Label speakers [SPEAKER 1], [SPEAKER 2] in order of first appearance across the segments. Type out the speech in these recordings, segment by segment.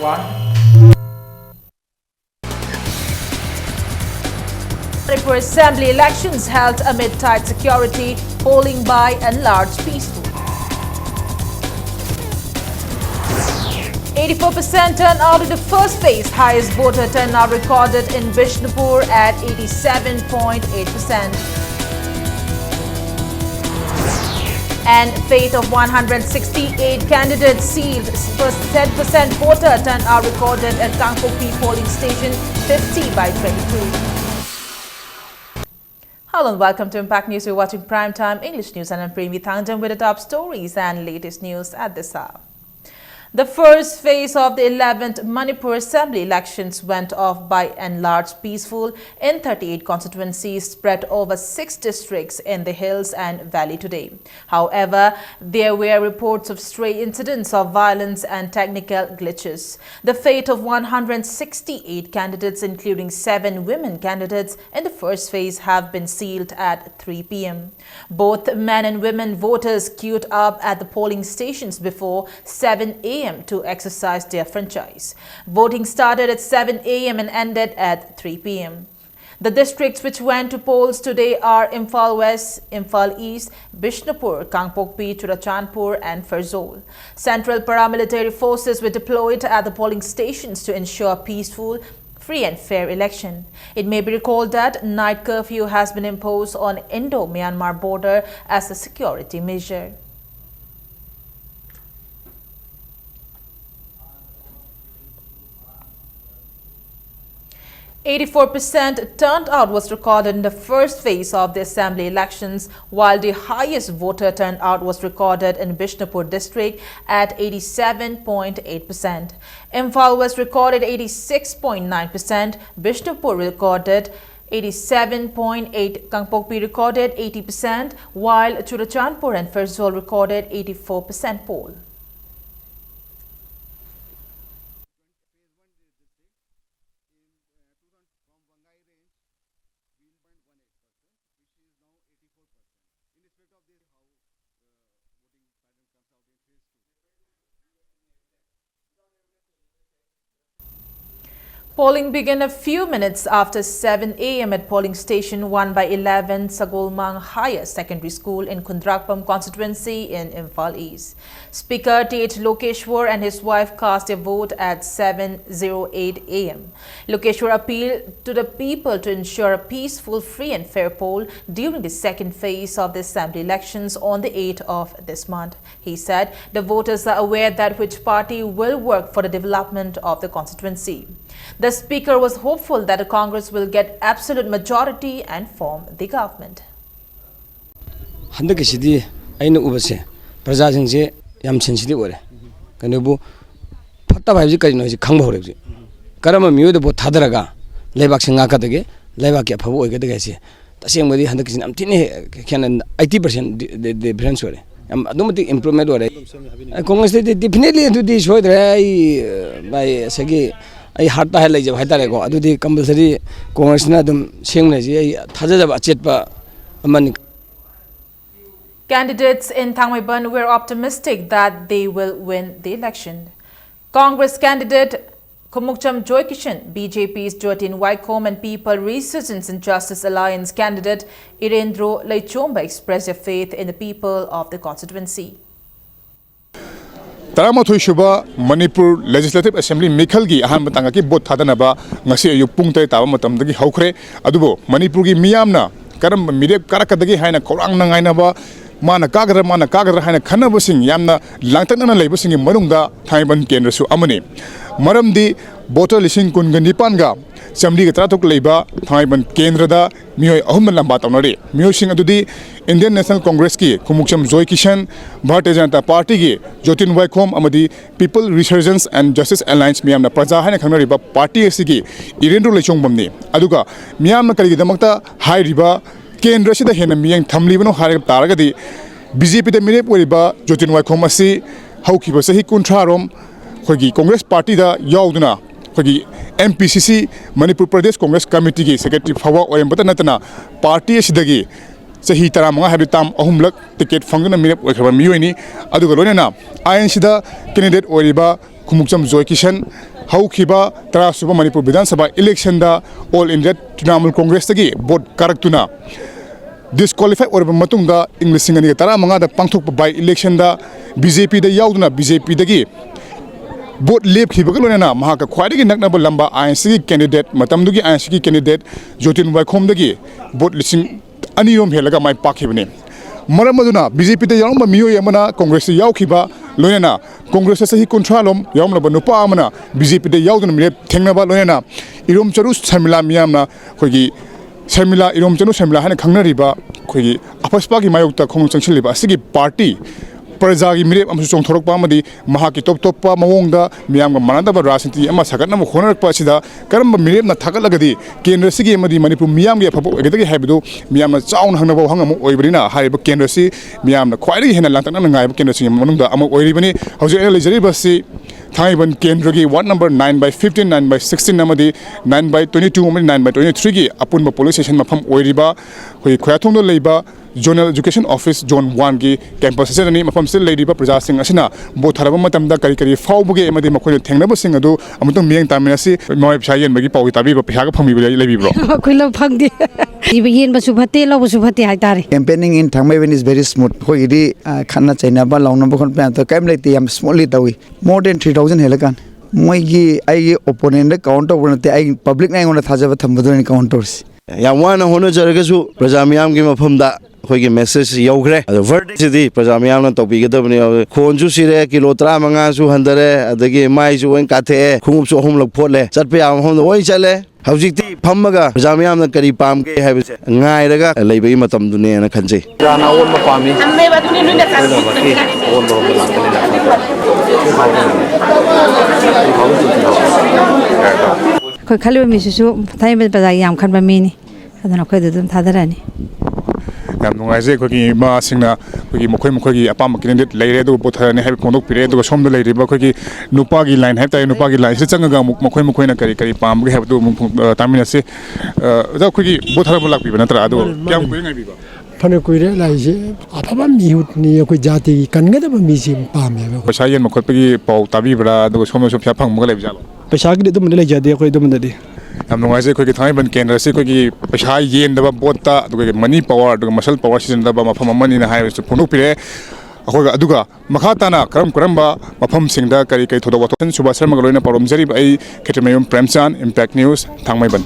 [SPEAKER 1] Manipur Assembly elections held amid tight security, polling by and large peaceful. 84% turnout in the first phase, highest voter turnout recorded in Bishnupur at 87.8%. And fate of 168 candidates sealed. First 10% voter turnout recorded at Kangpokpi polling station, 50/22. Hello and welcome to Impact News. You're watching Primetime English News and I'm Premi Thangjam with the top stories and latest news at this hour. The first phase of the 11th Manipur Assembly elections went off by and large peaceful in 38 constituencies spread over 6 districts in the hills and valley today. However, there were reports of stray incidents of violence and technical glitches. The fate of 168 candidates, including 7 women candidates in the first phase, have been sealed at 3 p.m. Both men and women voters queued up at the polling stations before 7 a.m. to exercise their franchise. Voting started at 7 a.m. and ended at 3 p.m. The districts which went to polls today are Imphal West, Imphal East, Bishnupur, Kangpokpi, Churachandpur and Ferozpur. Central paramilitary forces were deployed at the polling stations to ensure peaceful, free and fair election. It may be recalled that night curfew has been imposed on Indo-Myanmar border as a security measure. 84% turnout was recorded in the first phase of the assembly elections, while the highest voter turnout was recorded in Bishnupur district at 87.8%. Imphal West recorded 86.9%, Bishnupur recorded 87.8%, Kangpokpi recorded 80%, while Churachandpur and Ferozpur recorded 84% poll. Polling began a few minutes after 7 a.m. at polling station 1 by 11 Sagolmang Higher Secondary School in Kundrakpam constituency in Imphal East. Speaker T.H. Lokeshwar and his wife cast their vote at 7:08 a.m. Lokeshwar appealed to the people to ensure a peaceful, free and fair poll during the second phase of the assembly elections on the 8th of this month. He said the voters are aware that which party will work for the development of the constituency. The speaker was hopeful that the Congress will get absolute majority and form the government.
[SPEAKER 2] Handaki sidi aina ubase prajajing je yam sensitive ore kanubu phatta bhaiji kari no ji khangba hore ji karama miyo de bo thadaraga lebak singa ka dege lebak ya phabu oige dege se taseng modi handaki sin amtini khan 80% the difference ore am adumati improvement ore Congress definitely to this hoy by sagi I had to highlight the Hatarego, I do the compulsory Congress Nadum Singlazy, Tazaba Chetpa Amani.
[SPEAKER 1] Candidates in Thangmaiban were optimistic that they will win the election. Congress candidate Kumukcham Joykishan, BJP's Jotin Wycombe and People Resurgence and Justice Alliance candidate Irendro Leichomba expressed their faith in the people of the constituency.
[SPEAKER 3] Taramathoy Shuba Manipur Legislative Assembly Mikhalgi Ahan Matangaki Bot Hadanaba Ngasi Yupungte Tamatamdagi Haukre Adubo Manipurgi Miyamna Karam Mirek Karakadagi Haina Korang Nangainaba Mana Kagra Haina Kanabusing Yamna Langtana Labusing Marunga Taiban Kendrasu Amani Maramdi Bota Lising Kunganipanga Assembly Tratok Leba Taiban Kendrada Mio Ahumlamba Tonore Musing Adudi Indian National Congress ki Kumukcham Joykishan Bharatiya Janata Party ki Jotin Wycombe amadi People Resurgence and Justice Alliance miyamna praja haina khangnariba party asigi Irendro Leichongbamni aduga miyamna kaligidamakta hairiba kendra sida hena miyang thamlibano harib taragadi BJP da mirep oriba Jotin Wycombe asi haukiba sahi kunthrarom khogi Congress Party da yauduna khogi MPCC Manipur Pradesh Congress Committee ki secretary fawa oyambata natana party asidagi Sahi Taramanga have tam Ohumlak ticket function a minute with Muni, Adugolona, Iron candidate Oriba, Kumuksam Zoikishan, How Kiba, Tara Super Manipur Bidansaba, election da, all in that Trinamal Congress Tagi, board Karaktuna. Disqualified or Matunga, English and Taramanga, the Pangtok by election da, BJP the Yauduna, BJP the Gi. Both Lip Hibagalona, Mahaka, quite a Naknaba Lamba, INC candidate, Matamdugi INC candidate, Jotin Wakom the Gi, both listening. Aniyom helaga mai pakhibne maramaduna BJP te yawma miyo yamana Congress yawkhiba loyana Congress sahi kontrolom yawmla banupa amana BJP te yawduna mire thengnaba loyana irom charu samila miyamna khogi samila irom charu samila hana khangnariba khogi apaspa gi mayokta khong changchiliba asigi party Prajagi Mirip Amsung Torok Pamadi, Mahaki Top Topa, Mawonga, Miam Mananda Rasanti, Emma Sakana, Honor Pasida, Karamba Mirip Takalagadi, Kendresi, Madi Manipur, Miam, Habido, Miam, Sound Hanabo Hangamo, Oibrina, Haiba Kendresi, Miam, quite in a Lantana, Kendresi, Monunda, Amo Oibani, Jose Elizabeth, Taiwan Kendragi, 1 number 9 by 15, 9 by 16 Namadi, 9 by 22, 9 by 23, upon the police station Mapam Oiriba, who Quatonga Labor. Zonal Education Office Zone 1 gi campus asani mafam sil leidiba praja sing asina bo tharaba matamda kari kari faubuge emadi makoi thengnaba sing adu amutong mieng taminasi moi phayen bagi pawi tabi ba pha ga phangmi lebi bro
[SPEAKER 4] khoi phangdi yen basu phate lo basu phate hai tare
[SPEAKER 5] campaigning in Thangmaiben is very smooth khoi ri khanna chaina ba launa ba khon plan to kaim leti am smallly tawi more than 3000 helakan moi gi ai opponent count over te ai public na ngona thajaba thambadu ni counters
[SPEAKER 6] ya wana hono jaragasu praja miyam gi mafamda khoigi message yogre adu verdict sidi praja miyam na topi gadabni khonju sire kilo 35 su handare adagi mai su wen kathe khumup su hom lok phole chatpe am hom oi chale haujikti phammaga praja miyam na kari pam ge haibse ngai raga leibagi matam dune na khanjai jana on ma pami amme batuni nunda kasi on bo
[SPEAKER 4] khoi khaliba mi su thai be praja yam khan ba mi ni adana khoi dum thadarani
[SPEAKER 3] Yam nungaise khogi ma singna khogi mokhoi apam candidate leire do botharani have pondok pire do somdo leire ba khogi nupa gi line have tai nupa gi line se changaga mokhoi na kari pam ge have do tamina se da khogi bothara bolak bi na tra do kyam koi ngai bi ba
[SPEAKER 7] phane koire lai je aphaba mihut ni koi jati kanga da mi sim pam ya
[SPEAKER 3] pasha yen mokhot gi pau tabi bra do somno so phya phang mo le jalo
[SPEAKER 7] पैसा की दम ले जादे कोई दम दे
[SPEAKER 3] हम नोंगाइसे कोई Thai बन केंद्र से कोई पैसा येन दबा बोता कोई मनी पावर दो मसल पावर सीजन दबा मफम मनी ना हाई फोंदो पिरे अखोगा अदुगा मखाताना करम मफम सिंगदा करी कई थोदो वतन सुबा शर्मा गलोइना परम जरी आई Khetrimayum Premchand impact news Thangmeiban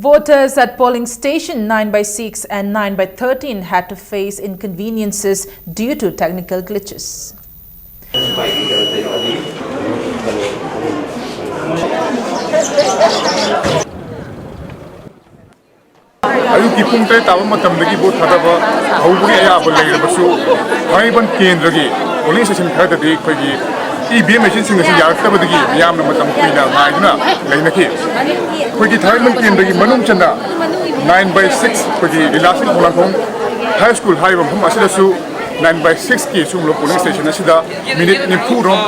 [SPEAKER 1] Voters at polling station 9 by 6 and 9 by 13 had to face inconveniences due to technical glitches.
[SPEAKER 3] Ayuki pungtai tawa matamdagi bot hadaba haubugi ayaba leirabasu Thaiban Kendragi polling station khadadi khoigi EVM machine singasi yaraktabadagi yamna matam kuina ngaiduna leinaki khoigi Thaiban Kendragi manum chanda 9 by 6 khoigi ilasin khulangkhong high school high bam asidasu 9 by 6 ki sumlo polling station asida minute ni phurom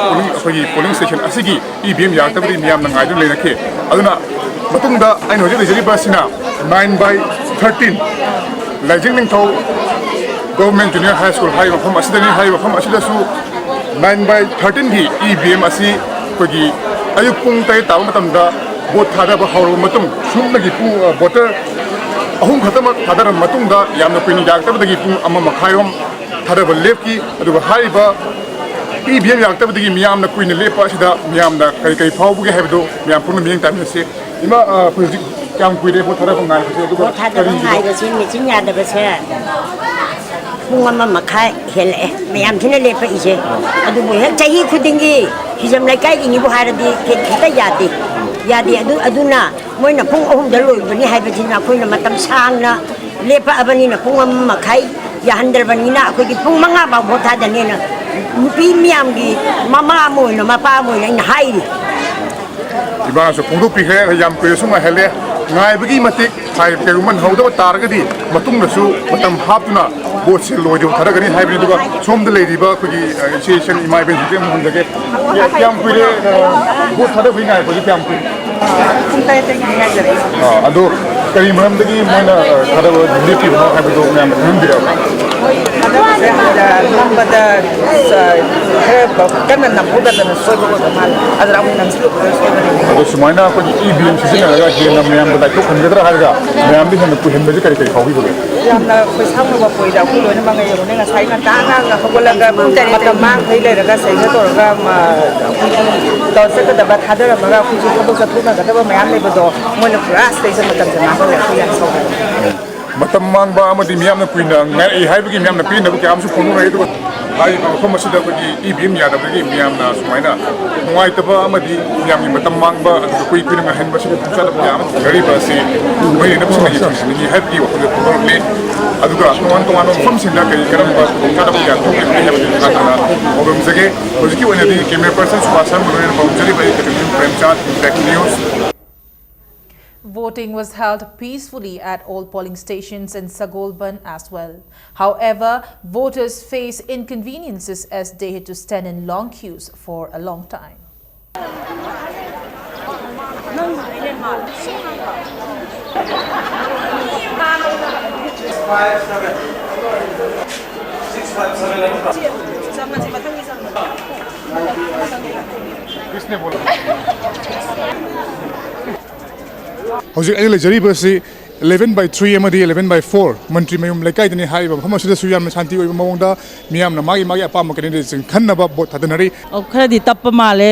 [SPEAKER 3] polling station asigi EVM yaraktabadi yamna ngaiduna leinaki aduna matungda aino jeri basina 9 by 13 Lajing Thau Government Junior High School High from Asidani High from Asidasu 9 by 13 gi EVM asi kogi ayupung tai taw matamda vote thada ba haru matum sumna gi pu voter ahum khatama thadar matungda yamna pini jakta dagi pu amma makhayom thada ba left ki aduga haiba EVM yakta dagi miyamna kuina lepa asida miyamna kai phawbu gi habdo miyam purna miyang time se ima project Yang kuide buat ada pengai,
[SPEAKER 8] buat ada pengai ke sini, sini ada besar. Bunga mama kai hel mayam sini lepas ije. Aduh boleh cahaya kudinggi. Hijam lagi ini buat ada di kita jadi aduh na. Moi na pung ohum dalui bani hai bani na koi na matam sang na lepas abani na pung mama kai ya handal bani na koi di pung manga bau buat ada ni na. Mupi miam di mama moi na mapa moi na hai.
[SPEAKER 3] Ibarat so pungdu pikir yang kuide semua hele. Ngai bagi matik hai keruman hauda targadi matung nasu matam hapna bot se lojo thara gani hai bini duga somda lady ba kugi session imai ben hitem hundage yam kuire bot thara bini ngai bagi yam kuire
[SPEAKER 8] kuntai te ngai jare
[SPEAKER 3] ado ꯀꯔꯤ ꯃꯔꯝꯗꯒꯤ ꯃꯣꯏꯅ ꯊꯥꯗꯕ ꯂꯦꯞꯄꯤꯕꯅꯣ ꯍꯥꯏꯕꯗꯣ ꯃꯌꯥꯝꯅ ꯈꯪꯍꯟꯕꯤꯔꯕ
[SPEAKER 9] ꯅꯝꯕꯗ ꯈꯔ ꯀꯟꯅ ꯅꯝꯍꯧꯗꯗꯅ ꯁꯣꯏꯕ ꯑꯣꯏꯕ ꯃꯥꯜꯂꯦ ꯑꯗꯨꯅ ꯑꯃꯨꯛ ꯅꯝꯁꯤꯜꯂꯨꯕꯗ ꯁꯣꯏꯕꯅꯤ
[SPEAKER 3] ꯑꯗꯣ ꯁꯨꯃꯥꯏꯅ ꯑꯩꯈꯣꯏꯒꯤ ꯏꯚꯤꯑꯦꯝ ꯁꯤꯖꯤꯟꯅꯔꯒ ꯍꯦꯟꯅ ꯃꯌꯥꯝꯗ ꯂꯥꯏꯊꯣꯛꯍꯟꯒꯗ꯭ꯔꯥ ꯍꯥꯏꯔꯒ ꯃꯌꯥꯝꯗ ꯍꯦꯟꯅ ꯀꯨꯏꯍꯟꯕꯁꯤ ꯀꯔꯤ ꯐꯥꯎꯕꯤꯕꯒꯦ
[SPEAKER 9] ꯌꯥꯝꯅ ꯈꯣꯏꯁꯥꯎꯅꯕ ꯄꯣꯏꯗ ꯑꯩꯈꯣꯏ ꯂꯣꯏꯅꯃꯛ ꯉꯥꯏꯔꯕꯅꯦ ꯉꯁꯥꯏ ꯉꯟꯇꯥꯅ ꯍꯧꯒꯠꯂꯒ ꯃꯇꯝ ꯃꯥꯡꯈꯩ ꯂꯩꯔꯒ ꯁꯩꯗ ꯇꯧꯔꯒ ꯑꯩꯈꯣꯏꯒꯤ ꯆꯠꯀꯗꯕ ꯊꯥꯗꯔꯝꯃꯒ ꯑꯩꯈꯣꯏꯁꯨ ꯊꯕꯛ ꯆꯠꯊꯣꯛꯅꯒꯗꯕ ꯃꯌꯥꯝ ꯂꯩꯕꯗꯣ ꯃꯣꯏꯅ ꯄꯨꯔꯥ ꯁꯤꯗꯩꯁꯤꯗ ꯃꯇꯝꯁꯦ ꯃꯥꯡꯍꯜꯂꯦ ꯑꯩꯈꯣꯏ ꯌꯥꯝ ꯁꯥꯎꯅꯤꯡꯉꯦ
[SPEAKER 3] ꯃꯇꯝ ꯃꯥꯡꯕ ꯑꯃꯗꯤ ꯃꯤꯌꯥꯝꯅ ꯀꯨꯏꯅ ꯉꯥꯏꯔꯛꯏ ꯍꯥꯏꯕꯒꯤ ꯃꯤꯌꯥꯝꯅ ꯄꯤꯅꯕ ꯀꯌꯥ ꯑꯃꯁꯨ ꯐꯣꯡꯗꯣꯛꯅꯩ ꯑꯗꯨꯒ ꯍꯥꯏꯔꯤꯕ ꯃꯐꯝ ꯑꯁꯤꯗ ꯑꯩꯈꯣꯏꯒꯤ ꯏꯚꯤꯑꯦꯝ ꯌꯥꯗꯕꯗꯒꯤ ꯃꯤꯌꯥꯝꯅ ꯁꯨꯃꯥꯏꯅ ꯅꯨꯡꯉꯥꯏꯇꯕ ꯑꯃꯗꯤ ꯃꯤꯌꯥꯝꯒꯤ ꯃꯇꯝ ꯃꯥꯡꯕ ꯑꯗꯨꯒ ꯀꯨꯏꯅ ꯉꯥꯏꯍꯟꯕꯁꯤꯗ ꯈꯨꯗꯣꯡꯆꯥꯗꯕ ꯀꯌꯥ ꯑꯃ ꯊꯦꯡꯅꯔꯤꯕ ꯑꯁꯤ ꯃꯣꯏ ꯂꯩꯅꯕꯁꯤꯡꯅ ꯌꯦꯡꯁꯤꯟꯍꯟꯅꯤꯡꯉꯤ ꯍꯥꯏꯕꯒꯤ ꯋꯥꯐꯝꯗ ꯐꯣꯡꯗꯣꯔꯛꯂꯤ ꯑꯗꯨꯒ ꯇꯣꯉꯥꯟꯕ ꯃꯐꯝꯁꯤꯡꯗ ꯀꯔꯝꯕ ꯈꯨꯗꯣꯡꯆꯥꯗꯕ ꯀꯌꯥ ꯊꯣꯛꯂꯤꯕꯒꯦ ꯍꯥꯏꯕꯗꯨ ꯃꯈꯥ ꯇꯥꯅ ꯄꯥꯎꯗꯝꯖꯒꯦ ꯍꯧꯖꯤꯛꯀꯤ ꯑꯣꯏꯅꯗꯤ ꯀꯦꯃꯦꯔꯥ ꯄꯔꯁꯟ ꯁꯨꯕꯥꯁ ꯁꯔꯃ ꯂꯣꯏꯅꯅ ꯄꯥꯎꯗꯝꯖꯔꯤꯕ ꯑꯩ ꯀꯦꯇꯔꯤꯟ Premchand impact news.
[SPEAKER 1] Voting was held peacefully at all polling stations in Sagolban as well. However, voters face inconveniences as they had to stand in long queues for a long time.
[SPEAKER 3] ꯍꯧꯖꯤꯛ ꯑꯩꯅ ꯂꯩꯖꯔꯤꯕꯁꯤ 11/3 ꯑꯃꯗꯤ 11/4 ꯃꯟꯇ꯭ꯔꯤ ꯃꯌꯨꯝ ꯂꯩꯀꯥꯏꯗꯅꯤ ꯍꯥꯏꯔꯤꯕ ꯃꯐꯝ ꯑꯁꯤꯗꯁꯨ ꯌꯥꯝꯅ ꯁꯥꯟꯇꯤ ꯑꯣꯏꯕ ꯃꯑꯣꯡꯗ ꯃꯤꯌꯥꯝꯅ ꯃꯥꯒꯤ ꯑꯄꯥꯝꯕ ꯀꯦꯟꯗꯤꯗꯦꯠꯁꯤꯡ ꯈꯟꯅꯕ ꯚꯣꯠ ꯊꯥꯗꯅꯔꯤ
[SPEAKER 10] ꯈꯔꯗꯤ ꯇꯞꯄ ꯃꯥꯜꯂꯦ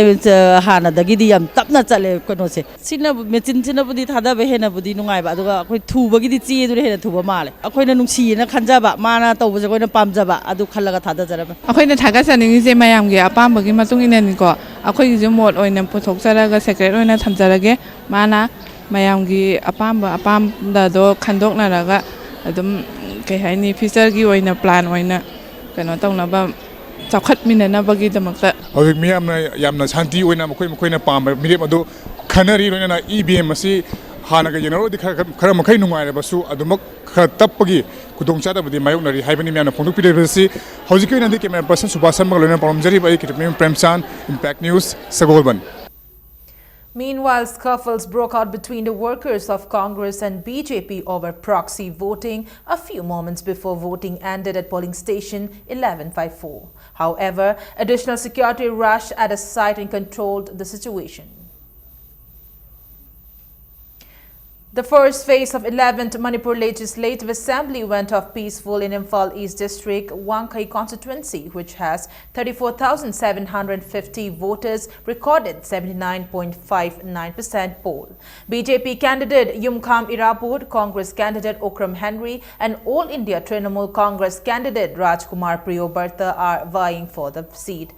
[SPEAKER 10] ꯍꯥꯟꯅꯗꯒꯤꯗꯤ ꯌꯥꯝ ꯇꯞꯅ ꯆꯠꯂꯦ ꯀꯩꯅꯣꯁꯦ ꯁꯤꯅ ꯃꯦꯆꯤꯟꯁꯤꯅꯕꯨꯗꯤ ꯊꯥꯗꯕ ꯍꯦꯟꯅꯕꯨꯗꯤ ꯅꯨꯡꯉꯥꯏꯕ ꯑꯗꯨꯒ ꯑꯩꯈꯣꯏ ꯊꯨꯕꯒꯤꯗꯤ ꯆꯦꯗꯨꯅ ꯍꯦꯟꯅ ꯊꯨꯕ ꯃꯥꯜꯂꯦ ꯑꯩꯈꯣꯏꯅ ꯅꯨꯡꯁꯤꯌꯦꯅ ꯈꯟꯖꯕ ꯃꯥꯅ ꯇꯧꯕꯁꯦ ꯑꯩꯈꯣꯏꯅ ꯄꯥꯝꯖꯕ ꯑꯗꯨ ꯈꯜꯂꯒ ꯊꯥꯗꯖꯔꯕꯅꯤ
[SPEAKER 11] ꯑꯩꯈꯣꯏꯅ ꯊꯥꯒꯠꯆꯅꯤꯡꯉꯤꯁꯦ ꯃꯌꯥꯝꯒꯤ ꯑꯄꯥꯝꯕꯒꯤ ꯃꯇꯨꯡ ꯏꯟꯅꯅꯤꯀꯣ ꯑꯩꯈꯣꯏꯒꯤꯁꯨ ꯃꯣꯠ ꯑꯣꯏꯅ ꯄꯨꯊꯣꯛꯆꯔꯒ ꯁꯦꯀ꯭ꯔꯦꯠ ꯑꯣꯏꯅ ꯊꯝꯖꯔꯒꯦ ꯃꯥꯅ ꯃꯌꯥꯝꯒꯤ ꯑꯄꯥꯝꯕꯗꯣ ꯈꯟꯗꯣꯛꯅꯔꯒ ꯑꯗꯨꯝ ꯀꯩ ꯍꯥꯏꯅꯤ ꯐ꯭ꯌꯨꯆꯔꯒꯤ ꯑꯣꯏꯅ ꯄ꯭ꯂꯥꯟ ꯑꯣꯏꯅ ꯀꯩꯅꯣ ꯇꯧꯅꯕ ꯆꯥꯎꯈꯠꯃꯤꯟꯅꯅꯕꯒꯤꯗꯃꯛꯇ
[SPEAKER 3] ꯍꯧꯖꯤꯛ ꯃꯤꯌꯥꯝꯅ ꯌꯥꯝꯅ ꯁꯥꯟꯇꯤ ꯑꯣꯏꯅ ꯃꯈꯣꯏꯅ ꯄꯥꯝꯕ ꯃꯤꯔꯦꯞ ꯑꯗꯨ ꯈꯟꯅꯔꯤ ꯂꯣꯏꯅꯅ ꯏꯚꯤꯑꯦꯝ ꯑꯁꯤ ꯍꯥꯟꯅꯒ ꯌꯦꯡꯅꯔꯨꯔꯗꯤ ꯈꯔ ꯃꯈꯩ ꯅꯨꯡꯉꯥꯏꯔꯕꯁꯨ ꯑꯗꯨꯃꯛ ꯈꯔ ꯇꯞꯄꯒꯤ ꯈꯨꯗꯣꯡꯆꯥꯗꯕꯗꯤ ꯃꯥꯌꯣꯛꯅꯔꯤ ꯍꯥꯏꯕꯅꯤ ꯃꯌꯥꯝꯅ ꯐꯣꯡꯗꯣꯛꯄꯤꯔꯤꯕꯁꯤ ꯍꯧꯖꯤꯛꯀꯤ ꯑꯣꯏꯅꯗꯤ ꯀꯦꯃꯦꯔꯥ ꯄꯔꯁꯟ ꯁꯨꯕꯥꯁ ꯁꯔꯃꯒ ꯂꯣꯏꯅꯅ ꯄꯥꯎꯗꯝꯖꯔꯤꯕ ꯑꯩ ꯀꯦꯇꯔꯤꯟ Premchand impact news Sagolband.
[SPEAKER 1] Meanwhile, scuffles broke out between the workers of Congress and BJP over proxy voting a few moments before voting ended at polling station 11/4. However, additional security rushed at a site and controlled the situation. The first phase of 11th Manipur Legislative Assembly went off peaceful in Imphal East District, Wangkai constituency, which has 34,750 voters, recorded 79.59% poll. BJP candidate Yumkham Irapur, Congress candidate Okram Henry, and All India Trinamool Congress candidate Rajkumar Priyobarta are vying for the seat.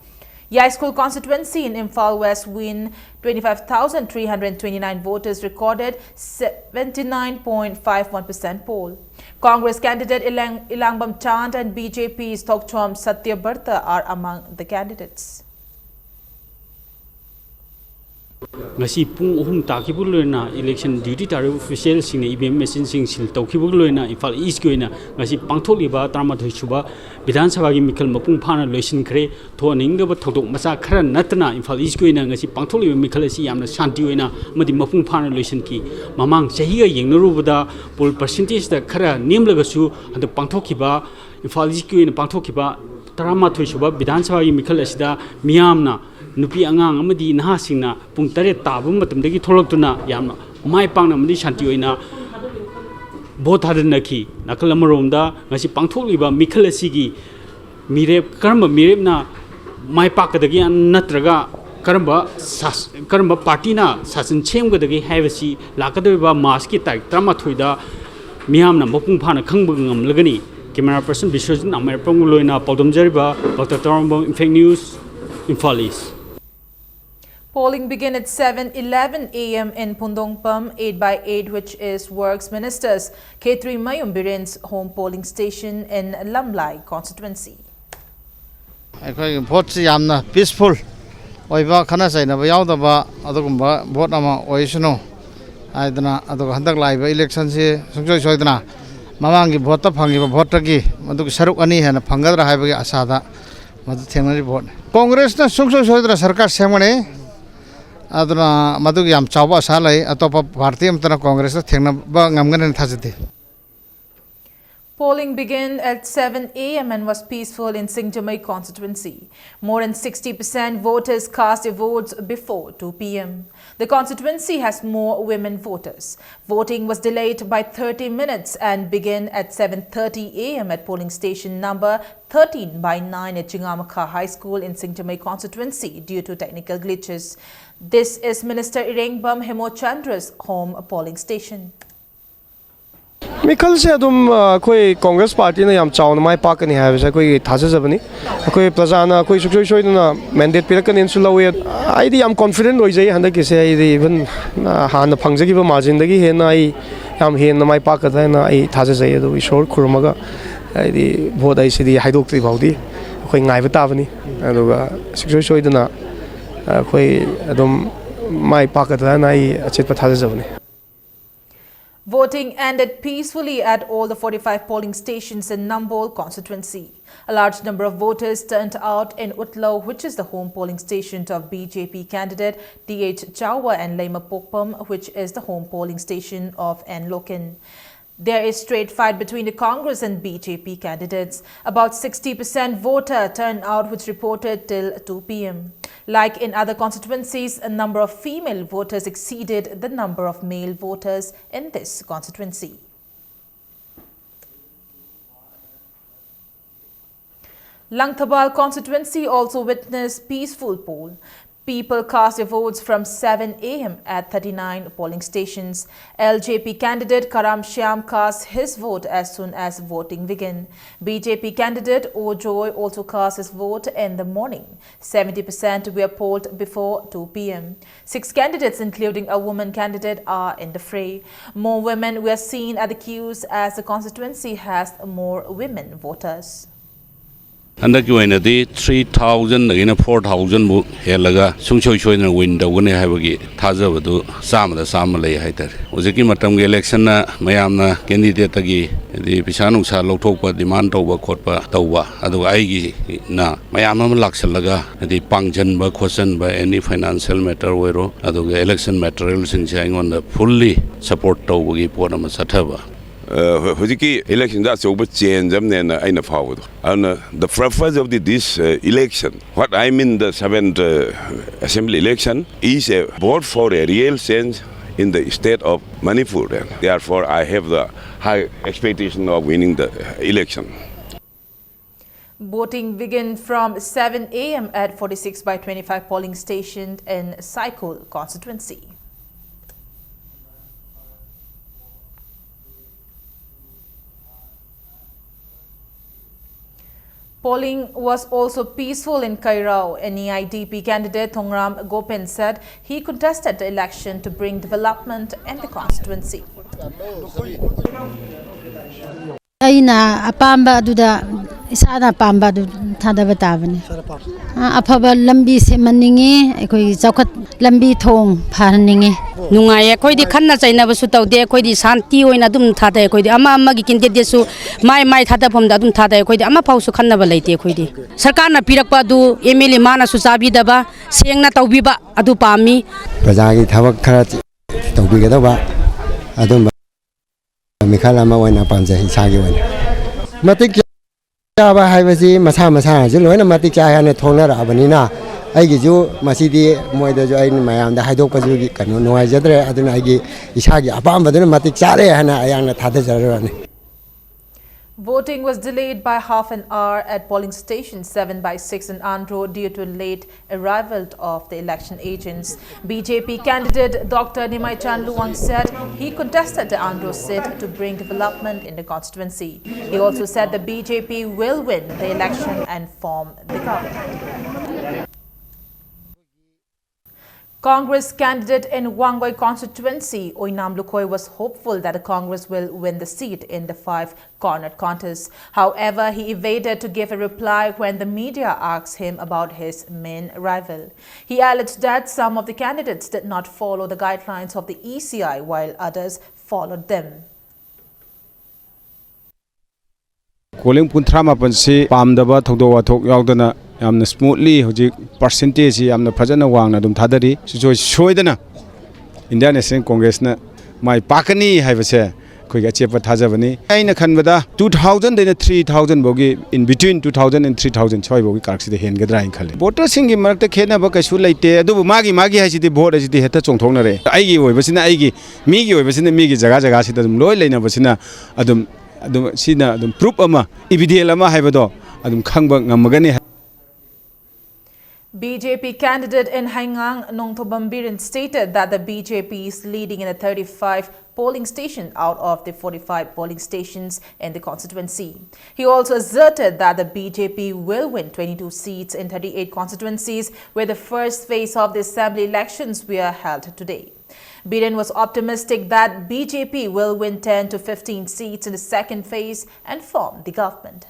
[SPEAKER 1] Yai School constituency in Imphal West win 25,329 voters, recorded 79.51% poll. Congress candidate Ilangbam Chand and BJP's Tokchom Satyabarta are among the candidates.
[SPEAKER 12] ngasi pung ohum takibu loina election duty tare official sing EVM machine sing sil tawkibu loina Imphal East goina ngasi pangtholiba taramathoi suba Bidhan Sabha gi mikhal mapung phana loisin khre thoning ba thodok macha khara natna Imphal East goina ngasi pangtholiba mikhal asi yamna shanti oina madi mapung phana loisin ki mamang chahi ga yengnarubuda poll percentage da khara nemlaga su and pangthokiba Imphal East goina pangthokiba taramathoi suba Bidhan Sabha gi mikhal asida miyamna nupi angang amadi naha singna pung tare tabu matamdagi tholaktuna yamna mai pangna amadi shanti oina vote hadanaki nakal amaromda ngasi pangtholiba mikhal asigi mirep karamba mirep na mai pakadagi natraga karamba party na sasan chemgadagi haivasi lakadaba maski tai tramathoida miyamna mapung phana khangba ngamlagani camera person Biswajit Amar Pangloina Paudomjariba Dr. Tarambam Fake News Imphal East.
[SPEAKER 1] Polling began at 7:11 a.m. in Pundongpam 8/8, which is Works Minister's K3 Mayum Biren's home polling station in Lamlai constituency.
[SPEAKER 13] Vote yamna peaceful. Oiba khana saina ba yaudaba adugumba vote ama oisno. Aidana aduga handak live election se sungsoi soidana mamangi vote phangi ba vote gi madug saruk ani hena phangadra haibagi asada madu thengnari vote. Congress na sungsoi soidana sarkar semane aduna madug yam chawba salai atopa bhartiya amtana congress thengna ba ngamgan thajati.
[SPEAKER 1] Polling began at 7 a.m. and was peaceful in Singjamai constituency. More than 60% voters cast their votes before 2 p.m. The constituency has more women voters. Voting was delayed by 30 minutes and began at 7:30 a.m. at polling station number 13/9 at Chingamaka High School in Singjamai constituency due to technical glitches. This is Minister Irengbam Hemochandra's home polling station.
[SPEAKER 14] Mikal se adum koi Congress party na yam chawn mai pak ni ha se koi thasa jabani koi prajana koi suksoi soi na mandate pirakan in sulawe ai di yam confident oi jai handa ke se ai di even han phangjagi ba margin dagi he na ai yam he na mai pak da na ai thasa jai adu ishor khurmaga ai di vote ai se di haidok tri baudi koi ngai ba ta bani adu ga suksoi soi na koi adum mai pak da na ai achet pa thasa jabani.
[SPEAKER 1] Voting ended peacefully at all the 45 polling stations in Nambol constituency. A large number of voters turned out in Utlau, which is the home polling station of BJP candidate D.H. Chawwa, and Laima Pokpam, which is the home polling station of N. Loken. There is straight fight between the Congress and BJP candidates. About 60% voter turnout was reported till 2 p.m. Like in other constituencies, a number of female voters exceeded the number of male voters in this constituency. Langthabal constituency also witnessed peaceful poll. People cast their votes from 7 a.m. at 39 polling stations. LJP candidate Karam Shyam cast his vote as soon as voting began. BJP candidate Ojoy also cast his vote in the morning. 70% were polled before 2 p.m. 6 candidates, including a woman candidate, are in the fray. More women were seen at the queues as the constituency has more women voters.
[SPEAKER 15] Under the 3,000 again 4,000 book helaga sungsoi na window when I have a gate Taza do some of the Samalay hater. Was a Kimatam election Mayamna candidate agi the Pisanu sa Lotopa demand over Kotpa Tawa Adu Aigi na Mayama Laxalaga the Pangjan by question by any financial matter where Adu election materials in Chang on the fully support Tawagi Portama Satava.
[SPEAKER 16] Hojiki election that's over change and I forward. And the purpose of this election, what I mean the 7th assembly election is a vote for a real change in the state of Manipur. Therefore, I have the high expectation of winning the election.
[SPEAKER 1] Voting began from 7 a.m. at 46/25 polling station in Saikul constituency. Polling was also peaceful in Kairao. NEIDP candidate Thongram Gopin said he contested the election to bring development in the constituency.
[SPEAKER 17] Aina apamba duda isana apamba du thada batabani afaba lambi se maningi ekoi chaukat lambi thong pharningi
[SPEAKER 18] nungai ekoi di khanna chaina basu tawde ekoi di shanti oina dum thada ekoi di ama ama gi kinde su mai thada phomda dum thada ekoi di ama phausu khanna ba leite ekoi di sarkar na pirakpa du MLA mana su chabi daba sengna tawbiba adu pami
[SPEAKER 19] praja gi thabak khara tawbi ga daba adum Mikhala ma wana panja hisagi wana matik ba haibasi masa ju loina matik cha ya ne thona ra banina ai gi ju masidi moida ju ai mayam da haidok pa ju gi kanu noi jadre aduna ai gi isagi apam baduna matik cha re hana ayang na thada jar ne.
[SPEAKER 1] Voting was delayed by half an hour at polling station 7/6 in Andhra due to late arrival of the election agents. BJP candidate Dr. Nimai Chanluang said he contested the Andhra seat to bring development in the constituency. He also said the BJP will win the election and form the government. Congress candidate in Wangoi constituency, Oinam Lukoi, was hopeful that the Congress will win the seat in the 5-cornered contest. However, he evaded to give a reply when the media asked him about his main rival. He alleged that some of the candidates did not follow the guidelines of the ECI while others followed them.
[SPEAKER 20] Calling Puntrama Pansi, Pamdaba, Todo, Tok Yaldana, yamna smoothly hojik percentage yamna phajana wangna dum thadari soidana Indian National Congress na mai pakani haibase khoi ga chepa thajabani aina khanbada 2000 dena 3000 bogi in between 2000 and 3000 choi bogi kaksi de hen gadra in khale voter singi marakta khena ba kaisu laite adu magi haisi di vote haisi di heta chongthongna re aigi oibasina aigi migi oibasina migi jaga jaga sida dum loi leina basina adum sina adum proof ama evidence ama haibado adum khangba ngamagani.
[SPEAKER 1] BJP candidate in Haingang, Nongthobam Biren, stated that the BJP is leading in the 35 polling stations out of the 45 polling stations in the constituency. He also asserted that the BJP will win 22 seats in 38 constituencies, where the first phase of the assembly elections were held today. Biren was optimistic that BJP will win 10 to 15 seats in the second phase and form the government.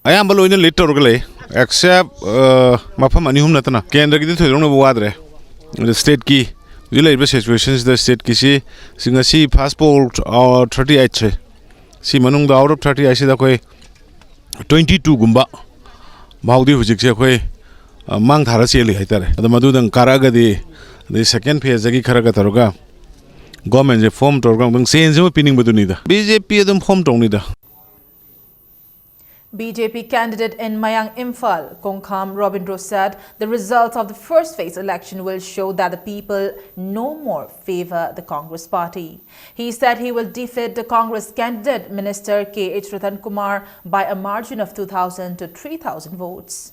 [SPEAKER 21] I am below in the little except Mapam Anihum Natana. Can get into the water. The state key. The labor situations, the state key, Singasi passport or 38. See Manung the out of 30, I see the way 22 Gumba. Maudi Hujikwe, Mang Tarasili Hater. The Madudan Karaga, the second phase, Zaki Karagataruga. Government reform program, saying no pinning Budunida. BJP them formed only the
[SPEAKER 1] BJP candidate in Mayang Imphal, Kongkham Robindro, said the results of the first phase election will show that the people no more favor the Congress party. He said he will defeat the Congress candidate, Minister K.H. Ratan Kumar, by a margin of 2,000 to 3,000 votes.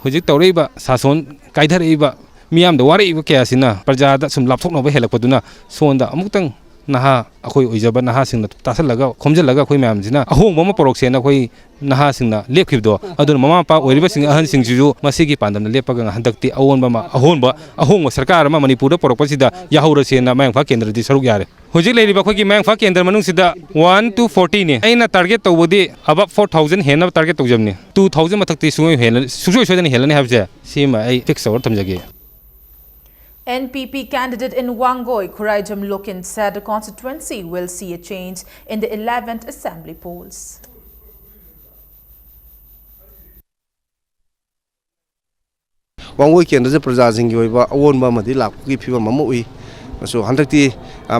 [SPEAKER 22] Hujik Tauriba, Sason, Kaidariba, Miam the Wari Kasina, Prajada, some laptop of Helapaduna, Sonda, Amutang. Naha akoi oijaba naha singna tasalaga khomjalaga khoi myam jina ahong mama poroksena khoi naha singna lepkhibdo adun mama pa oiriba sing ahan sing ju masigi pandam lepaga handakti awon bama ahong sarkar ma Manipur porokpa sida yahura sena mayangfa kendra di saruk yare hojik leiriba khoi ki mayangfa kendra manung sida 1 to 40 ne aina target tawbodi above 4000 hena target tawjamni 2000 mathakti sungoi hela susoi soidani helani habje sima ai fix over tamjage.
[SPEAKER 1] NPP candidate in Wangoi, Khuraijam Lokin, said the constituency will see a change in the 11th assembly polls.
[SPEAKER 6] Wangoi Kendra Praja Singh Yoiba, Awon Mamadi Lak, Pipa Mamui. So, 100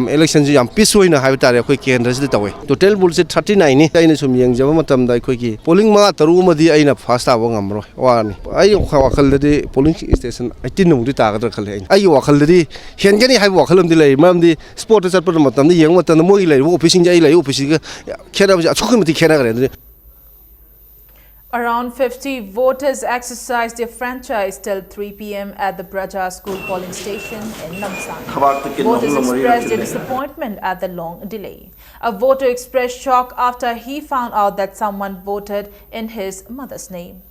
[SPEAKER 6] elections yam peaceful in a habitat, quick and resident away. Total bullshit 39 in some young Jamatam die quickie. Polling ma the room of the Aina Fasta Wangamro. One. I walk the polling station. I didn't know the target. I walk already. Hengani have walk along delay. Mam the sporters at Pamatam, the young one and the Moile, fishing Jay, fishing Canada.
[SPEAKER 1] Around 50 voters exercised their franchise till 3 p.m. at the Braja School polling station in Namsan. Voters expressed their disappointment at the long delay. A voter expressed shock after he found out that someone voted in his mother's name.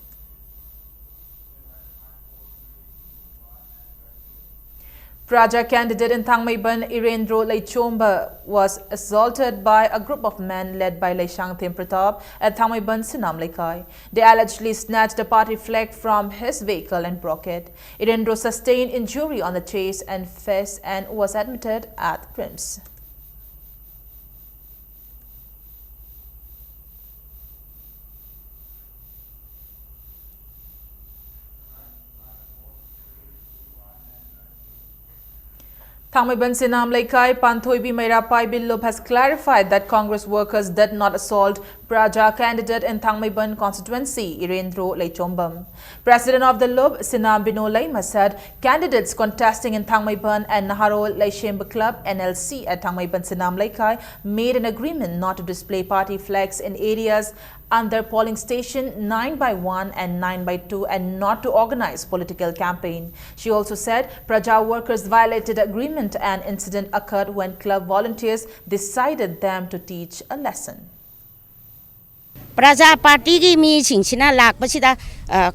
[SPEAKER 1] Praja candidate in Thangmaiban, Irendro Leichomba, was assaulted by a group of men led by Leishang Them Pratap at Thangmaiban, Sinam Laikai. They allegedly snatched a party flag from his vehicle and broke it. Irendro sustained injury on the chest and face and was admitted at PRIMS. Thangmaiban Sinam Laikai Panthoibi Meirapai Billup has clarified that Congress workers did not assault Praja candidate in Thangmaiban constituency, Irendro Leichombam. President of the Lub, Sinam Bino Laima, said candidates contesting in Thangmaiban and Naharo Leishemba Club NLC at Thangmaiban Sinam Laikai made an agreement not to display party flags in areas under polling station 9/1 and 9/2 and not to organize political campaign. She also said Praja workers violated agreement and incident occurred when club volunteers decided them to teach a lesson.
[SPEAKER 8] Praja Party gi mi singsina lakpasida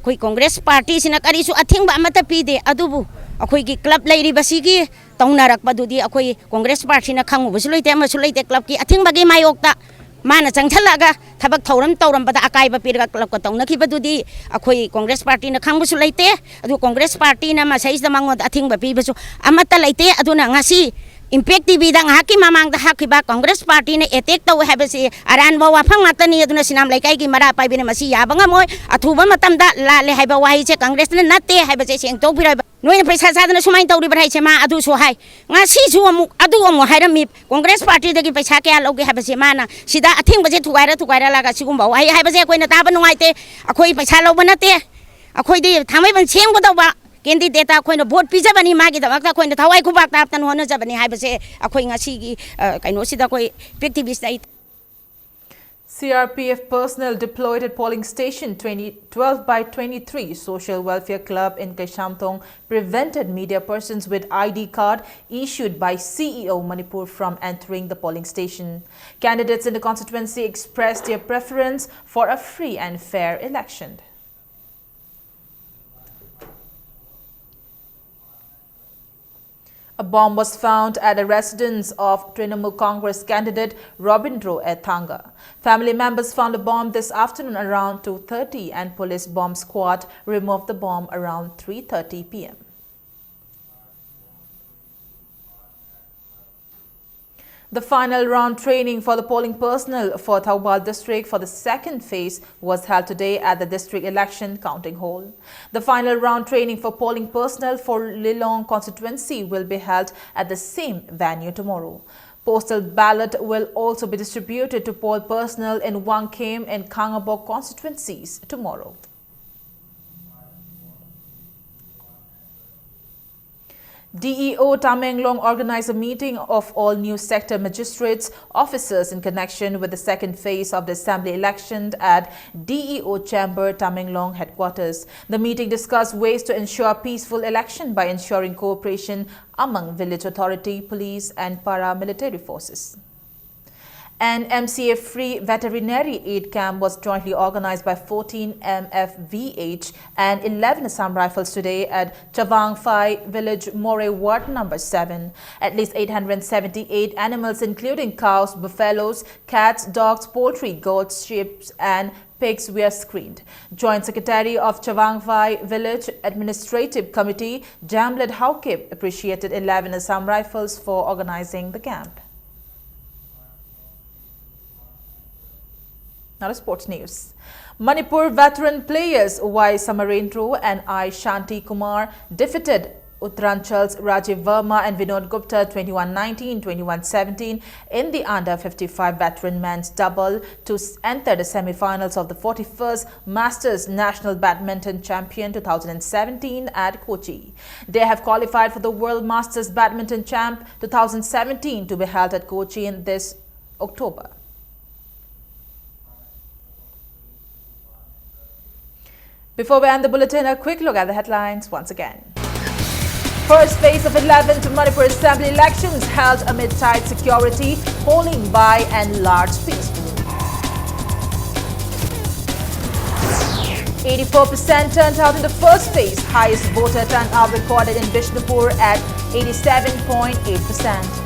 [SPEAKER 8] koi Congress Party sina karisu athingba amata pide adubu akoi gi club lairi basigi tongnarak padudi akoi Congress Party na khangu basuloite amasuloite club ki athingba gi mayokta mana changthalaga thabak thoram tawram bada akai ba pirga club ka tawna ki badudi akoi Congress Party na khangbu su leite adu Congress Party na ma sais da mangot athing ba pi basu amata leite aduna ngasi Impact TV dang haki mamang da haki ba Congress Party ne attack to have si aran ba wafang matani aduna sinam lai kai ki mara pai bine masi ya banga moy athuba matam da la le haiba wahi che Congress ne natte haiba che seng to bira noi ne paisa sadana sumai to ri brai che ma adu so hai nga si su amu adu amu hairami Congress Party da ki paisa kya loge haiba se mana sida athing ba je thugaira la ga sigum ba wahi haiba je koi na ta ba nungai te akoi paisa lo ba na te akoi de thamai ban seng ba do ba candidate akoina vote pijabani magi da wakta koina thawai khubak tap tan hona jabani haibase akoi ngasi gi kaino sida koi activist ai.
[SPEAKER 1] CRPF personnel deployed at polling station 12/23 Social Welfare Club in Kaishamthong prevented media persons with ID card issued by CEO Manipur from entering the polling station. Candidates in the constituency expressed their preference for a free and fair election. A bomb was found at a residence of Trinamool Congress candidate Robindro Ethanga. Family members found a bomb this afternoon around 2:30 and police bomb squad removed the bomb around 3:30 p.m. The final round training for the polling personnel for Thaubal district for the second phase was held today at the district election counting hall. The final round training for polling personnel for Lilong constituency will be held at the same venue tomorrow. Postal ballot will also be distributed to poll personnel in Wangkem and Kangabok constituencies tomorrow. DEO Tamenglong organized a meeting of all new sector magistrates officers in connection with the second phase of the assembly election at DEO Chamber Tamenglong headquarters. The meeting discussed ways to ensure peaceful election by ensuring cooperation among village authority, police and paramilitary forces. An MCA-free veterinary aid camp was jointly organized by 14 MFVH and 11 Assam Rifles today at Chavangphai village, Moray Ward number 7. At least 878 animals including cows, buffaloes, cats, dogs, poultry, goats, sheep and pigs were screened. Joint Secretary of Chavangphai Village Administrative Committee, Jamled Haukip, appreciated 11 Assam Rifles for organizing the camp. Now to sports news. Manipur veteran players Y. Samarendra and I. Shanti Kumar defeated Uttaranchal's Rajiv Verma and Vinod Gupta 21-19, 21-17 in the under-55 veteran men's double to enter the semi-finals of the 41st Masters National Badminton Champion 2017 at Kochi. They have qualified for the World Masters Badminton Champ 2017 to be held at Kochi in this October. Before we end the bulletin, a quick look at the headlines once again. First phase of 11th Manipur Assembly elections held amid tight security, polling by and large peaceful. 84% turned out in the first phase, highest voter turnout recorded in Bishnupur at 87.8%.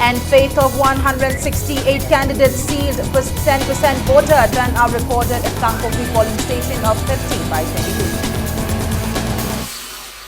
[SPEAKER 1] And faith of 168 candidates sealed, 10% voter turnout recorded at Kangkopi polling station of 50/22.